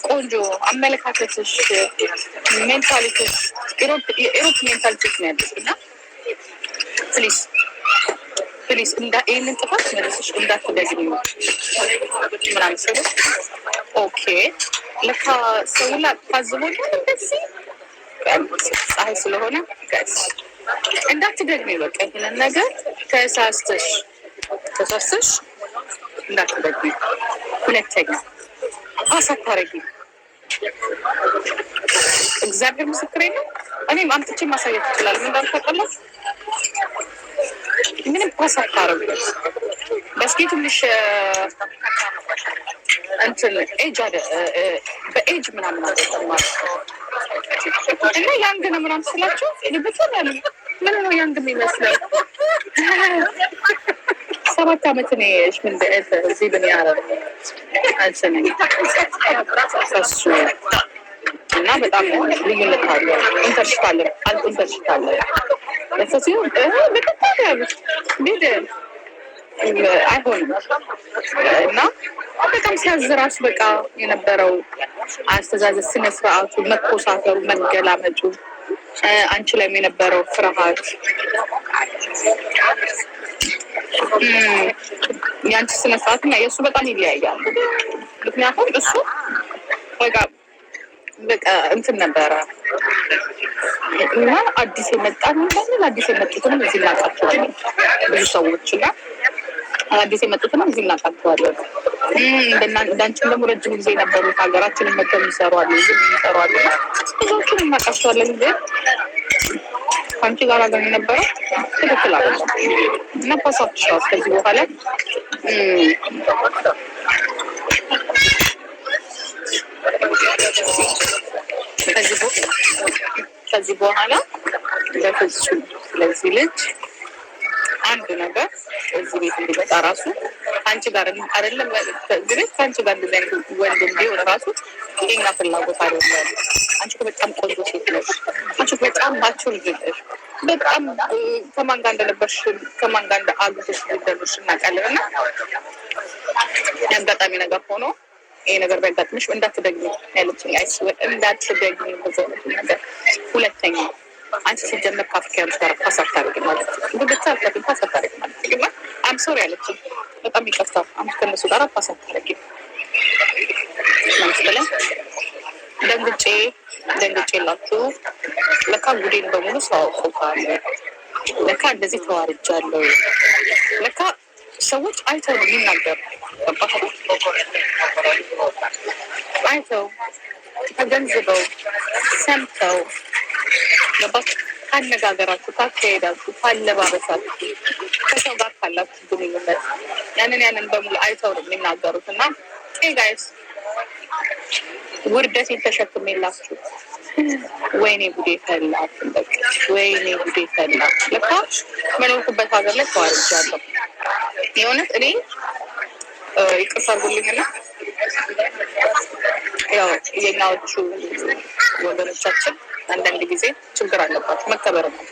ቆንጆ አመለካከትሽ ሜንታሊቲሽ ኢሮፕ ሜንታሊቲሽ ነው ያለሽ እና ፕሊዝ ፕሊዝ ይህንን ጥፋት መልስሽ እንዳትደግሚ ምናምን ስለ ኦኬ ለካ ሰውላ ታዝቦኛል እንደዚህ ፀሐይ ስለሆነ እንዳትደግሚ በቃ ይህንን ነገር ተሳስተሽ እንዳትደግሚ ሁለተኛ አሳታረጊ እግዚአብሔር ምስክሬ ነው። እኔም አምጥቼ ማሳየት ይችላል። ምን እንዳልታውቃለች ምንም አሳታረጊ በስኪ ትንሽ እንትን ኤጅ አለ በኤጅ ምናምን አደማር እና ያንግ ነው ምናምን ስላቸው ልብትን ያሉ ምን ነው ያንግ የሚመስለው 7 ዓመት ነው ምን እዚህ ምን ያረረ አንሰነኝ ፈሱ እና በጣም ልዩነት አለ። ኢንተርሽታለ ለሰሲው በቀጣይ ያሉት ቢደ አይሆንም እና በጣም ሲያዝራስ በቃ የነበረው አስተዛዘዝ ስነ ስርዓቱ መኮሳተሩ መገላመጡ አንቺ ላይ የነበረው ፍርሃት ያንቺ ስነ ስርዓት እና የእሱ በጣም ይለያያል። ምክንያቱም እሱ በቃ እንትን ነበረ እና አዲስ የመጣ ነው አዲስ የመጡትንም እዚህ እናውቃቸዋለን ብዙ ሰዎች እና አዲስ የመጡትንም እዚህ እናውቃቸዋለን። እንዳንቺን ደግሞ ረጅም ጊዜ የነበሩት ሀገራችንን መጥተው የሚሰሩ አሉ ብዙዎቹን እናውቃቸዋለን። ግን ከአንቺ ጋር ግን የነበረው ትክክል አለ እና ፓሳፕሻ ከዚህ በኋላ ከዚህ በኋላ በፍጹም ስለዚህ ልጅ አንድ ነገር እዚህ ቤት እንዲመጣ ራሱ አንቺ ጋር አይደለም ግን አንቺ ጋር እንደዚህ ወንድም ቢሆን ራሱ የኛ ፍላጎት አይደለም። አንቺ በጣም ቆንጆ ሴት ነሽ። አንቺ በጣም ማቹር ልጅ ነሽ። በጣም ከማን ጋር እንደነበርሽ ከማን ጋር እንደአሉሽ እንደነበርሽ እናውቃለን እና ያጋጣሚ ነገር ሆኖ ይሄ ነገር ቢያጋጥምሽ እንዳትደግሚ ያለችኝ አይስወጥ እንዳትደግሚ ብዙ ነገር ሁለተኛ አንቺ ሲጀመር ካፍኪያንስ ጋር ፓሳታርግ ማለት ነው በተሳተፈ ፓሳታርግ ማለት ነው አም ሶሪ ያለችኝ በጣም ይቅርታ አንቺ ከነሱ ጋር ፓሳታርግ ማለት ደንግጬ ላችሁ ለካ ጉዴን በሙሉ ሳውቆታል። ለካ እንደዚህ ተዋርጃለሁ። ለካ ሰዎች አይተው ነው የሚናገሩ አይተው ተገንዝበው ሰምተው ካነጋገራችሁ ካካሄዳችሁ ካለባበሳችሁ ከሰው ጋር ካላችሁ ግንኙነት ያንን በሙሉ አይተው ነው የሚናገሩት እና ጋይስ ውርደቴን ተሸክሜላችሁ ወይኔ ጉዴ ፈላ ወይኔ ጉዴ ፈላ ለካ መኖርኩበት ሀገር ላይ ተዋርጃለሁ። የእውነት እኔ ይቅርታ አድርጉልኝና ያው የኛዎቹ ወገኖቻችን አንዳንድ ጊዜ ችግር አለባቸው መከበር ነው።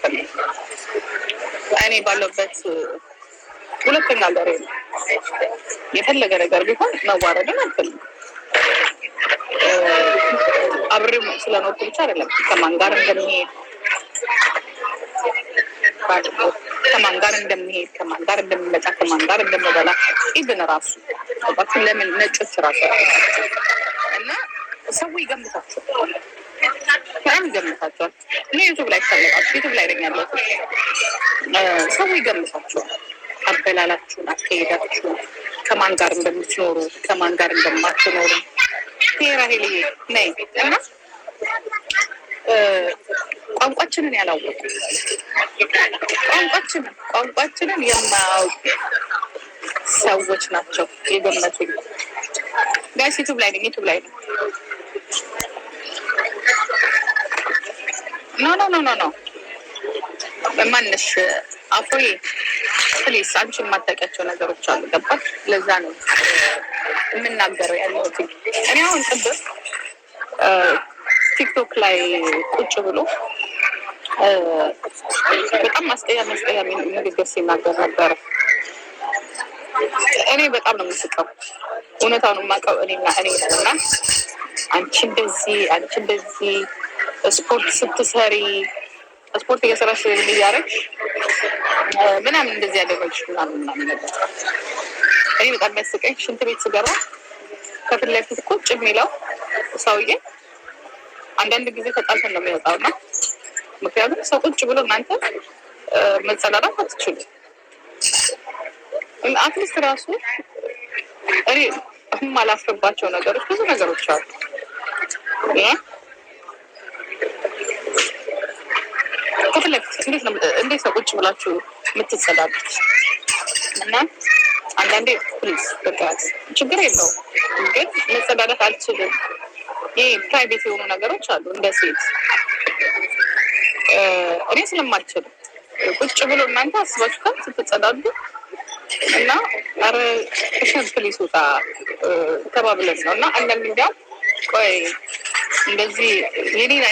እኔ ባለበት ሁለተኛ ሀገሬ ነው። የፈለገ ነገር ቢሆን መዋረድን አልፈልግም። አብሬው ስለኖርኩ ብቻ አይደለም ከማን ጋር እንደሚሄድ ከማን ጋር እንደሚመጣ ከማን ጋር እንደምበላ ኢቭን ራሱ አባቱ ለምን ነጮች ራሱ እና ሰው ይገምታቸዋል በጣም ይገምታቸዋል። እኔ ዩቱብ ላይ ተለቃችሁ ዩቱብ ላይ ነኝ ያለሁት ሰው ይገምታቸዋል። አበላላችሁን አካሄዳችሁን ከማን ጋር እንደምትኖሩ ከማን ጋር እንደማትኖሩ ቴራሄል ነይ እና ቋንቋችንን ያላወቁ ቋንቋችንን የማያውቁ ሰዎች ናቸው የገመቱኝ። ጋይስ ዩቱብ ላይ ነኝ ኖ ማንሽ አፎዬ ፕሊስ አንቺ የማታውቂያቸው ነገሮች አሉ ገባሽ? ለዛ ነው የምናገረው ያለሁት። እኔ አሁን ቅድም ቲክቶክ ላይ ቁጭ ብሎ በጣም አስቀያሚ ንግግር ሲናገር ነበረ። እኔ በጣም ነው የምስቀው። እውነታውን የማውቀው እኔ ነውና አንቺ እንደዚህ ስፖርት ስትሰሪ ስፖርት እየሰራሽ እያደረግሽ ምናምን እንደዚህ ያደረግሽ ምናምን ነበር። እኔ በጣም የሚያስቀኝ ሽንት ቤት ስገባ ከፊት ለፊት ቁጭ የሚለው ሰውዬ አንዳንድ ጊዜ ተጣልተን ነው የሚወጣው እና ምክንያቱም ሰው ቁጭ ብሎ እናንተ መጸዳዳት አትችሉም። አትሊስት ራሱ እኔ የማላፍርባቸው ነገሮች ብዙ ነገሮች አሉ። ከፊት ለፊት እንዴት ነው ቁጭ ብላችሁ የምትጸዳዱት? እና አንዳንዴ ፕሊዝ በቃ ችግር የለውም ግን መጸዳዳት አልችልም። ይህ ፕራይቬት የሆኑ ነገሮች አሉ እንደ ሴት እኔ ስለማልችል ቁጭ ብሎ እናንተ አስባችሁታል ስትጸዳዱ እና ኧረ እሸት ፕሊስ ውጣ ተባብለን ነው እና አንዳንድ እንዲያውም ቆይ እንደዚህ የኔን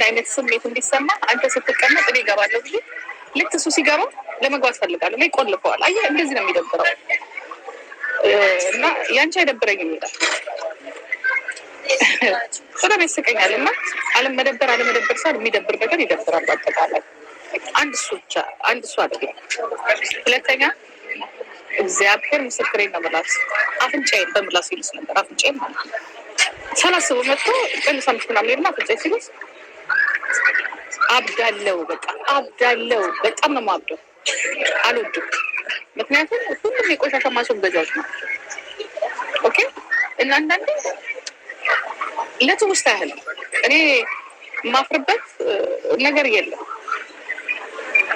አይነት ስሜት እንዲሰማ አንተ ስትቀመጥ እኔ እገባለሁ ጊዜ ልክ እሱ ሲገባ ለመግባት ፈልጋለሁ እና ይቆልፈዋል። አየህ እንደዚህ ነው የሚደብረው እና ያንቺ አይደብረኝም ይላል። በጣም ያስቀኛል። እና አለመደበር ሰው የሚደብር ነገር ይደብራል። በአጠቃላይ አንድ እሱ አይደለም። ሁለተኛ እግዚአብሔር ምስክሬን ነው የምላስ አፍንጫዬን በምላስ ይልስ ነበር። አፍንጫዬን ማለት ነው ሳላስበው መጥቶ ቀንሳምሽ ምናምን ሄድና አፍንጫዬ ሲልስ አብዳለው። በቃ አብዳለው። በጣም ነው የማብደው። አልወድም። ምክንያቱም ሁሉም የቆሻሻ ማስወገጃዎች ናቸው። ኦኬ እና አንዳንዴ ለትውስታ ያህል እኔ የማፍርበት ነገር የለም።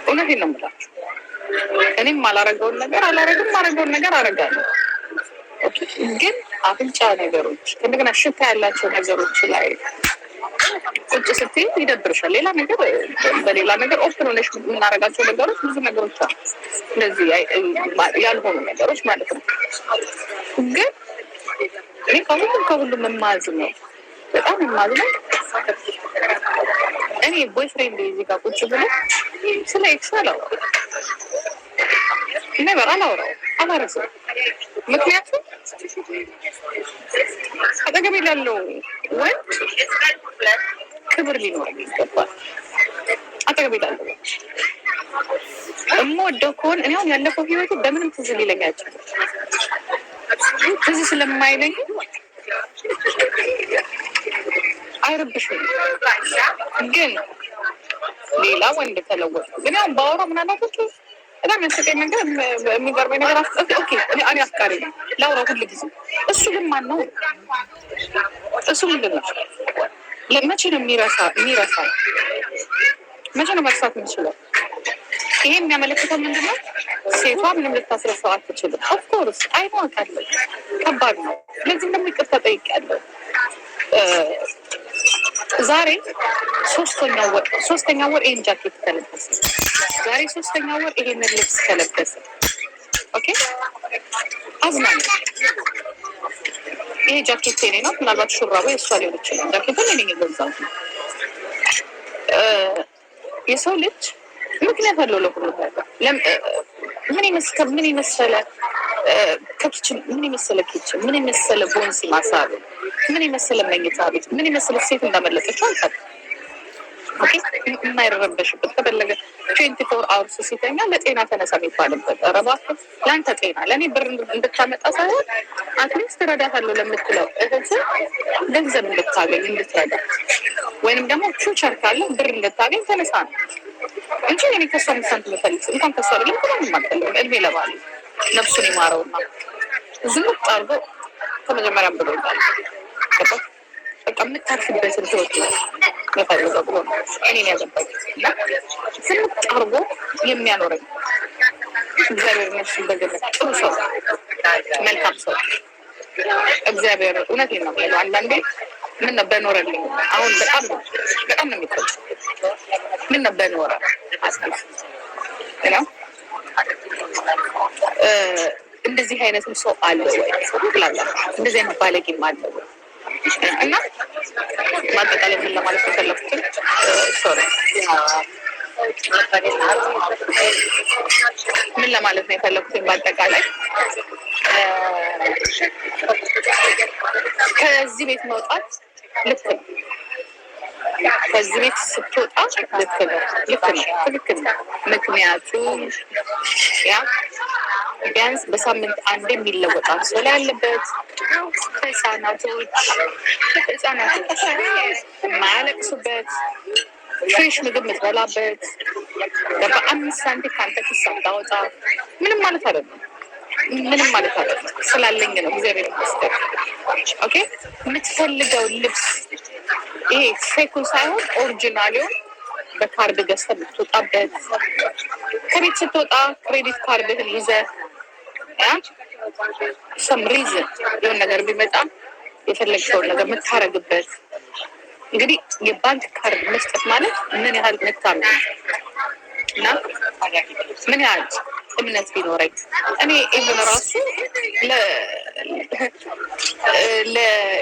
እውነቴን ነው የምላችሁ። እኔም ማላረገውን ነገር አላረግም፣ ማረገውን ነገር አረጋለሁ። ግን አፍንጫ ነገሮች እንደገና ሽታ ያላቸው ነገሮች ላይ ቁጭ ስትይ ይደብርሻል። ሌላ ነገር በሌላ ነገር ኦፕን ሆነሽ የምናረጋቸው ነገሮች ብዙ ነገሮች አሉ፣ እንደዚህ ያልሆኑ ነገሮች ማለት ነው። ግን እኔ ከሁሉም የማዝነው በጣም የማዝነው እኔ ቦይፍሬንድ እዚህ ጋር ቁጭ ብሎ ስለ ኤክስ አላወራም፣ ነበር አላረሰው። ምክንያቱም አጠገቤ ላለው ወንድ ክብር ሊኖረኝ ይገባል። አጠገቤ ላለው የምወደው ከሆነ እኔ አሁን ያለፈው ህይወቱ በምንም ትዝ ሊለኝ አይችልም። ትዝ ስለማይለኝ አይረብሽም። ግን ሌላ ወንድ ተለወጠ ግን ያው ባወራ ምናልባቶች በጣም ያስቀኝ ነገር የሚገርመኝ ነገር ኦኬ እኔ አፍቃሪ ነው ላውራ ሁሉ ጊዜ። እሱ ግን ማን ነው? እሱ ምንድን ነው? መቼ ነው የሚረሳው? መቼ ነው መርሳት የምችለው? ይሄ የሚያመለክተው ምንድን ነው? ሴቷ ምንም ልታስረሳው አትችልም። ኦፍኮርስ አይኗቃለሁ፣ ከባድ ነው። ስለዚህም ደግሞ ይቅርታ ጠይቄያለሁ። ዛሬ ሶስተኛ ወር ይሄን ጃኬት ተለበሰ። ዛሬ 3ኛ ወር ይሄንን ልብስ ተለበሰ። ኦኬ አዝናለሁ። ይሄ ጃኬት የኔ ነው። ምናልባት ሹራቡ የእሷ ሊሆን ይችላል። ጃኬቱን እኔ የገዛሁት ነው። የሰው ልጅ ምክንያት አለው ለሁሉም ነገር። ምን የመሰለ ከኪችን፣ ምን የመሰለ ኪችን፣ ምን የመሰለ ቦንሲ ማሳብ፣ ምን የመሰለ መኝታ ቤት፣ ምን የመሰለ ሴት እንዳመለጠችው አልፈል የማይረበሽበት ከፈለገ 24 አወርስ ሲተኛ ለጤና ተነሳ የሚባልበት ረባት ለአንተ ጤና ለእኔ ብር እንድታመጣ ሳይሆን አትሊስት እረዳታለሁ ለምትለው እህት ገንዘብ እንድታገኝ እንድትረዳት ወይንም ደግሞ ፊውቸር ካለ ብር እንድታገኝ ተነሳ ነው እንጂ እኔ ከሷ ምሳንት መፈልግ እንኳን ከሷ ለም ምንም አልፈልግም። እድሜ ለባል ነፍሱን ይማረውና ዝም አድርጎ ከመጀመሪያም ብሎኛል። በቃ የምታርፍበትን ህይወት ነው መፈልገው ብሎ እኔን ያገባኝ እና ዝም አድርጎ የሚያኖረኝ እግዚአብሔር ነፍሱን በገነት ጥሩ ሰው፣ መልካም ሰው እግዚአብሔር እውነቴን ነው የሚለው። አንዳንዴ ምን ነበር ኖረልኝ አሁን በጣም ነው የሚቆጭ። ምን ነበር ኖረ አስብ ነው እንደዚህ አይነትም ሰው አለ ወይ ብላላ እንደዚህ አይነት ባለጌም አለ ወይ? እና ማጠቃለያ ምን ለማለት ተፈለኩት ሶሪ ምን ለማለት ነው የፈለኩት? በአጠቃላይ ከዚህ ቤት መውጣት ልክ ነው። ከዚህ ቤት ስትወጣ ልክ ነው፣ ልክ ነው፣ ትክክል ነው። ምክንያቱም ያ ቢያንስ በሳምንት አንድ የሚለወጥ አንሶላ ያለበት ህጻናቶች የማያለቅሱበት ፍሬሽ ምግብ የምትበላበት በ5 ሳንቲም ከአንተ ኪስ ሳታወጣ ምንም ማለት አይደለም። ምንም ማለት አይደለም። ስላለኝ ነው እግዚአብሔር ይመስገን። ኦኬ የምትፈልገው ልብስ ይሄ ፌኩን ሳይሆን ኦሪጂናሊውን በካርድ ገዝተህ የምትወጣበት፣ ከቤት ስትወጣ ክሬዲት ካርድህን ይዘህ ሰም ሪዝን የሆነ ነገር ቢመጣ የፈለግከውን ነገር የምታረግበት። እንግዲህ የባንክ ካርድ መስጠት ማለት ምን ያህል መታመን እና ምን ያህል እምነት ቢኖረኝ እኔ ኢቨን ራሱ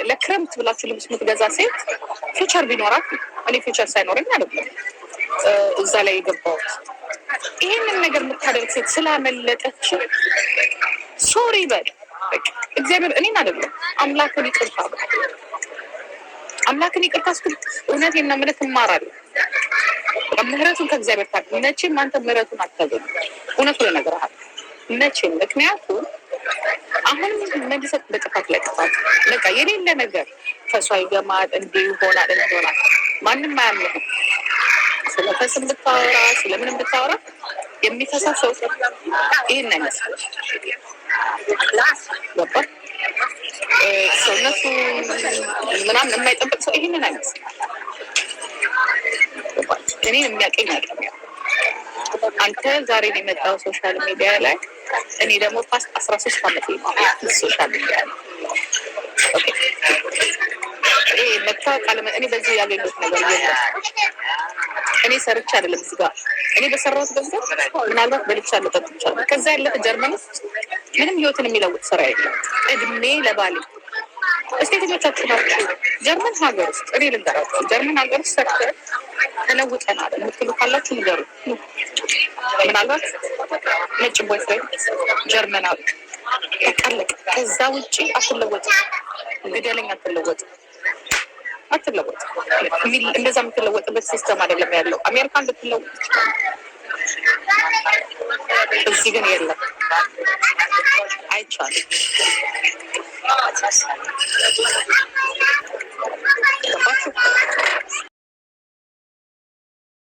ለክረምት ብላችሁ ልብስ የምትገዛ ሴት ፊቸር ቢኖራት፣ እኔ ፊቸር ሳይኖረኝ አይደለም እዛ ላይ የገባሁት። ይህንን ነገር የምታደርግ ሴት ስላመለጠች ሶሪ በል እግዚአብሔር እኔን አይደለም አምላክን ይቅርታ አምላክን ይቅርታ ስትል እውነቴን ነው የምልህ ትማራለህ። ምህረቱን ከእግዚአብሔር ታውቅ። መቼም አንተ ምህረቱን አታገኝም። እውነቱን እነግርሃለሁ መቼም። ምክንያቱም አሁን መልሰህ በጥፋት ላይ ጥፋት በቃ የሌለ ነገር ከሷ ይገማል፣ እንዲህ ይሆናል፣ እንዲሆናል። ማንም አያምንህም። ስለ ፈስም ብታወራ ስለምንም ብታወራ የሚፈሳ ሰው ይህን አይመስልም። ገባ ሰውነቱ ምናምን የማይጠብቅ ሰው ይህንን አይመስልም። እኔ የሚያውቀኝ ያውቀኝ። አንተ ዛሬ ነው የመጣው ሶሻል ሚዲያ ላይ፣ እኔ ደግሞ ፓስት 13 ዓመት ሶሻል ሚዲያ ላይ መታወቅ አለ። እኔ በዚህ ያገኘሁት ነገር የለም። እኔ ሰርቼ አይደለም እዚህ ጋር እኔ በሰራሁት ገንዘብ ምናልባት በልቻለሁ፣ ጠጥቻለሁ። ከዛ ያለፈ ጀርመን ውስጥ ምንም ህይወትን የሚለውጥ ስራ የለም። እድሜ ለባሌ እስቲ የትኞቻችሁ ናችሁ ጀርመን ሀገር ውስጥ እኔ ልንገራችሁ፣ ጀርመን ሀገር ውስጥ ሰርተን ተለውጠናል የምትሉ ካላችሁ ንገሩ። ምናልባት ነጭ ቦይፍሬንድ ጀርመናዊ ተቀለቅ። ከዛ ውጭ አትለወጥም። ግደለኝ አትለወጥም። እንደዛ የምትለወጥበት ሲስተም አይደለም ያለው። አሜሪካን ልትለወጥ ይችላል፣ እዚህ ግን የለም፣ አይቻልም።